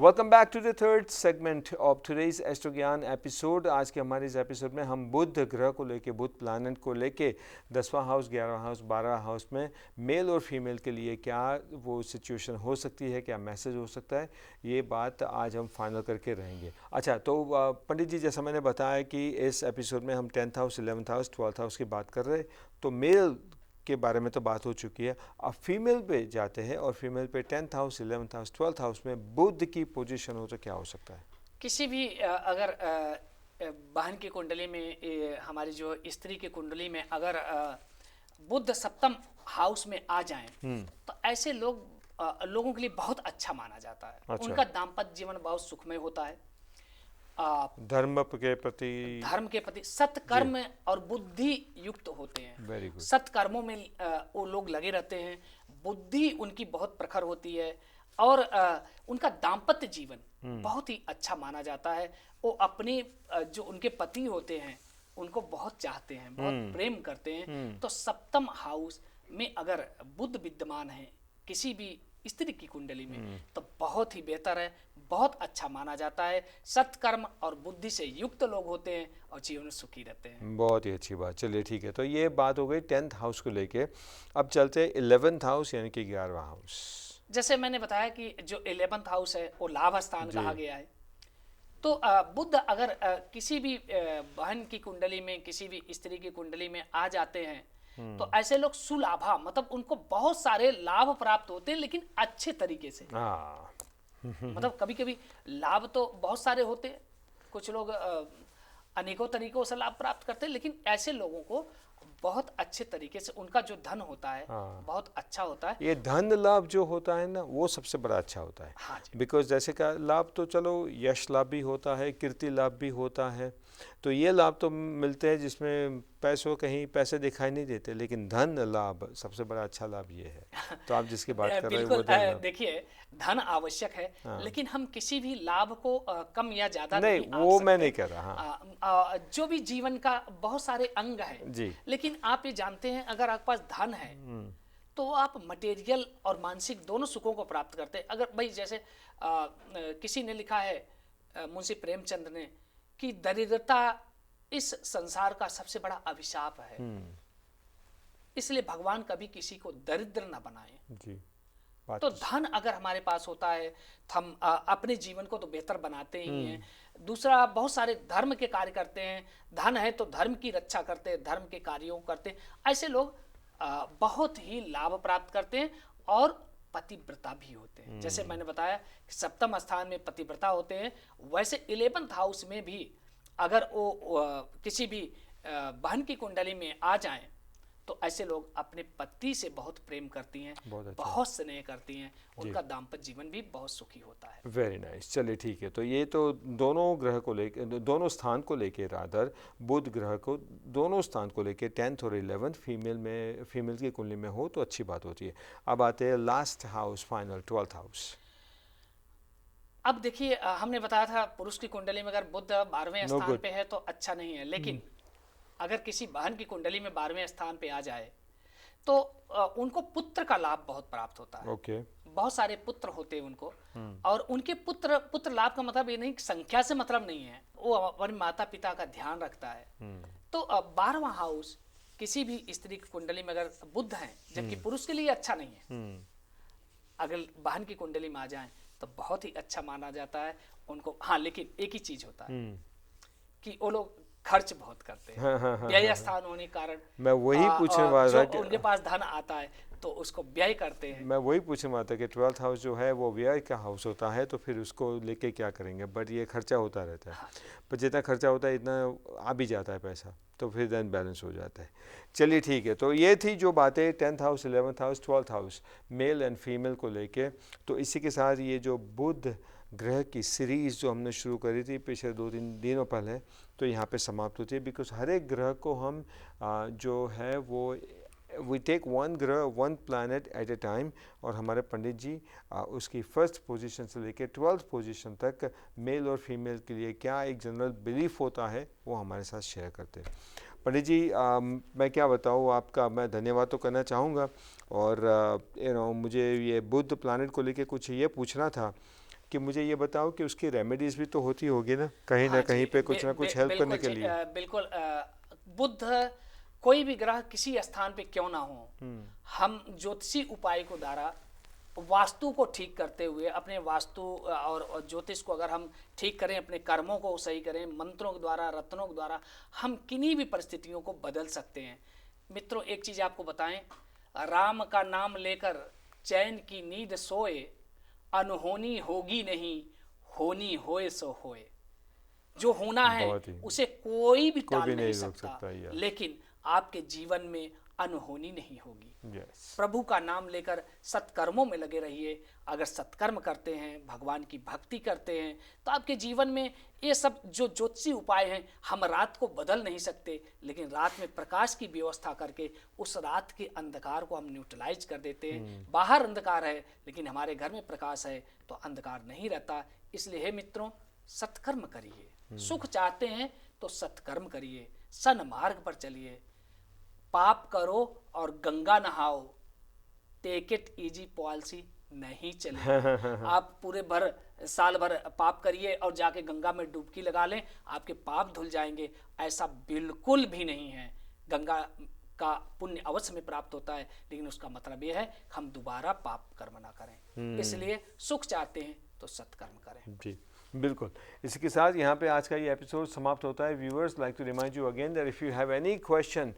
Welcome back to the third segment of today's astro Gyan episode. आज के हमारे इस एपिसोड में हम बुध ग्रह को लेके, बुध प्लैनेट को लेके 10वां हाउस, 11वां हाउस, 12वां हाउस में मेल और फीमेल के लिए क्या वो सिचुएशन हो सकती है, क्या मैसेज हो सकता है, ये बात आज हम फाइनल करके रहेंगे। अच्छा, तो पंडित जी, जैसा मैंने बताया कि इस एपिसोड में हम 10th house, 11th house, 12th house की बात कर रहे, तो मेल के बारे में तो बात हो चुकी है। अब फीमेल पे जाते हैं और फीमेल पे 10th house, 11th house, 12th house में बुध की पोजीशन हो तो क्या हो सकता है? किसी भी अगर बहन की कुंडली में, हमारी जो स्त्री की कुंडली में अगर बुध सप्तम हाउस में आ जाएं, तो ऐसे लोगों के लिए बहुत अच्छा माना जाता है। अच्छा। उनका दाम्पत्य जीवन बहुत सुखमय होता है। धर्म के प्रति सत्कर्म और बुद्धि युक्त होते हैं। Very good. सत्कर्मों में वो लोग लगे रहते हैं। बुद्धि उनकी बहुत प्रखर होती है और उनका दाम्पत्य जीवन बहुत ही अच्छा माना जाता है। वो अपने जो उनके पति होते हैं उनको बहुत चाहते हैं, बहुत प्रेम करते हैं। तो सप्तम हाउस में अगर बुध विद्यमान है किसी भी स्त्री की कुंडली में, तो बहुत ही बेहतर है, बहुत अच्छा माना जाता है। सत्कर्म और बुद्धि से युक्त लोग होते हैं और जीवन में सुखी रहते हैं। बहुत ही अच्छी बात। चलिए ठीक है, तो ये बात हो गई 10th हाउस को लेके। अब चलते 11th हाउस यानी कि 11वां हाउस। जैसे मैंने बताया कि जो 11th हाउस है वो लाभ स्थान कहा गया है। तो बुध अगर किसी भी बहन की कुंडली में, किसी भी स्त्री की कुंडली में आ जाते हैं, तो ऐसे लोग सुलाभा, मतलब उनको बहुत सारे लाभ प्राप्त होते हैं, लेकिन अच्छे तरीके से। मतलब कभी कभी लाभ तो बहुत सारे होते हैं, कुछ लोग अनेकों तरीकों से लाभ प्राप्त करते हैं, लेकिन ऐसे लोगों को बहुत अच्छे तरीके से उनका जो धन होता है बहुत अच्छा होता है। ये धन लाभ जो होता है ना, वो सबसे बड़ा अच्छा होता है। हाँ जी। बिकॉज जैसे का लाभ तो चलो यश लाभ भी होता है, कीर्ति लाभ भी होता है, तो ये लाभ तो मिलते हैं जिसमें कहीं पैसे दिखाई नहीं देते, लेकिन धन लाभ सबसे बड़ा अच्छा लाभ ये है। तो आप जिसकी बात कर रहे हैं वो बिल्कुल। धन लाभ। देखिए, धन आवश्यक है, लेकिन हम किसी भी लाभ को कम या ज्यादा नहीं, नहीं वो आंक मैं सकते। नहीं कर रहा। जो भी जीवन का बहुत सारे अंग है जी। लेकिन आप ये जानते हैं अगर आपके पास धन है तो आप मटेरियल और मानसिक दोनों सुखों को प्राप्त करते हैं। अगर भाई जैसे किसी ने लिखा है, मुंशी प्रेमचंद ने, कि दरिद्रता इस संसार का सबसे बड़ा अभिशाप है, इसलिए भगवान कभी किसी को दरिद्र ना बनाए। जी। तो धन अगर हमारे पास होता है तो हम अपने जीवन को तो बेहतर बनाते ही हैं। दूसरा, बहुत सारे धर्म के कार्य करते हैं। धन है तो धर्म की रक्षा करते हैं, धर्म के कार्यों करते हैं। ऐसे लोग बहुत ही लाभ प्राप्त करते हैं और पतिव्रता भी होते हैं। जैसे मैंने बताया कि सप्तम स्थान में पतिव्रता होते हैं, वैसे 11th हाउस में भी अगर वो किसी भी बहन की कुंडली में आ जाएं, तो ऐसे लोग अपने पति से बहुत प्रेम करती हैं, बहुत स्नेह करती हैं, उनका दाम्पत्य जीवन भी बहुत सुखी होता है। Very nice. चलिए ठीक है, तो ये तो दोनों ग्रह को लेके, दोनों स्थान को लेके, रादर बुध ग्रह को दोनों स्थान को लेके 10th और 11th फीमेल की कुंडली में हो तो अच्छी बात होती है। अब आते हैं last house, final 12th house. अब देखिए, हमने बताया था पुरुष की कुंडली में अगर बुध 12वें स्थान पे है तो अच्छा नहीं है, लेकिन अगर किसी बहन की कुंडली में 12वें स्थान पे आ जाए तो उनको पुत्र का लाभ बहुत प्राप्त होता है। ओके। बहुत सारे पुत्र होते हैं उनको, और उनके पुत्र लाभ का मतलब ये नहीं, संख्या से मतलब नहीं है, वो अपने माता पिता का ध्यान रखता है। तो 12वां हाउस किसी भी स्त्री की कुंडली में अगर बुध है, जबकि पुरुष के लिए अच्छा नहीं है, अगर बहन की कुंडली में आ जाए तो बहुत ही अच्छा माना जाता है उनको। हाँ, लेकिन एक ही चीज होता है कि वो लोग खर्च बहुत करते हैं। व्यय स्थान होने के कारण मैं वही पूछने वाला था, उनके पास धन आता है तो उसको व्यय करते हैं। मैं वही पूछने वाला था कि 12th हाउस जो है वो व्यय का हाउस होता है, तो फिर उसको लेके क्या करेंगे? बट ये खर्चा होता रहता है। पर जितना खर्चा होता है इतना आ भी जाता है पैसा, तो फिर देन बैलेंस हो जाता है। चलिए ठीक है, तो ये थी जो बातें 10th house, 11th house, 12th house, male and female को लेके। तो इसी के साथ ये जो बुध ग्रह की सीरीज़ जो हमने शुरू करी थी पिछले 2-3 दिनों पहले, तो यहाँ पे समाप्त होती है। बिकॉज हर एक ग्रह को हम जो है वो वी टेक वन ग्रह, one planet at a time, और हमारे पंडित जी उसकी फर्स्ट पोजीशन से लेकर 12th पोजीशन तक मेल और फीमेल के लिए क्या एक जनरल बिलीफ होता है वो हमारे साथ शेयर करते हैं। पंडित जी, मैं क्या बताऊँ, आपका मैं धन्यवाद तो करना चाहूँगा, और मुझे ये बुध प्लैनेट को लेके कुछ ये पूछना था कि मुझे ये बताओ कि उसकी रेमेडीज भी तो होती होगी ना कहीं हाँ ना जी, कहीं पे कुछ ना कुछ हेल्प करने के लिए। बिल्कुल बुद्ध कोई भी ग्रह किसी स्थान पे क्यों ना हो, हम ज्योतिषी उपाय को द्वारा वास्तु को ठीक करते हुए अपने वास्तु और ज्योतिष को अगर हम ठीक करें, अपने कर्मों को सही करें, मंत्रों के द्वारा, रत्नों के द्वारा हम किन्हीं भी परिस्थितियों को बदल सकते हैं। मित्रों, एक चीज़ आपको बताएं, राम का नाम लेकर चैन की नींद सोए, अनहोनी होगी नहीं, होनी होए सो होए। जो होना है बहुत ही उसे कोई भी कोई टाल भी नहीं नहीं रोक सकता, सकता यार। लेकिन आपके जीवन में अनहोनी नहीं होगी। यस, प्रभु का नाम लेकर सत्कर्मों में लगे रहिए। अगर सत्कर्म करते हैं, भगवान की भक्ति करते हैं, तो आपके जीवन में ये सब जो ज्योतिषी उपाय हैं, हम रात को बदल नहीं सकते, लेकिन रात में प्रकाश की व्यवस्था करके उस रात के अंधकार को हम न्यूट्रलाइज कर देते हैं। बाहर अंधकार है लेकिन हमारे घर में प्रकाश है, तो अंधकार नहीं रहता। इसलिए हे मित्रों, सत्कर्म करिए। सुख चाहते हैं तो सत्कर्म करिए, सन्मार्ग पर चलिए। पाप करो और गंगा नहाओ, टेक इट इजी पॉलिसी नहीं चलेगा। आप पूरे साल भर पाप करिए और जाके गंगा में डुबकी लगा लें, आपके पाप धुल जाएंगे, ऐसा बिल्कुल भी नहीं है। गंगा का पुण्य अवश्य में प्राप्त होता है, लेकिन उसका मतलब यह है हम दोबारा पाप कर्म ना करें। इसलिए सुख चाहते हैं तो सत्कर्म करें। जी बिल्कुल। इसी के साथ यहाँ पे आज का ये एपिसोड समाप्त होता है। Viewers, like to remind you again that if you have any question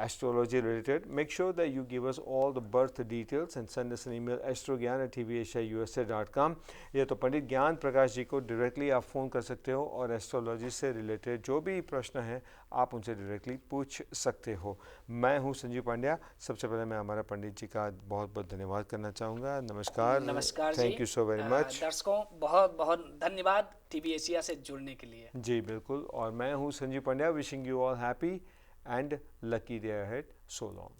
astrology related, make sure that you give us all the birth details and send us an email astrogyan@tvasiausa.com। या तो पंडित ज्ञान प्रकाश जी को directly आप phone कर सकते हो और astrology से रिलेटेड जो भी प्रश्न है आप उनसे डायरेक्टली पूछ सकते हो। मैं हूँ संजीव पांड्या। सबसे पहले मैं हमारा पंडित जी का बहुत बहुत धन्यवाद करना चाहूँगा। नमस्कार। नमस्कार जी। Thank you so very much. दर्शकों बहुत बहुत धन्यवाद टीवी एशिया से जुड़ने के लिए। जी बिल्कुल। और मैं हूँ Sanjeev Pandya, wishing you all happy and lucky day ahead. So long.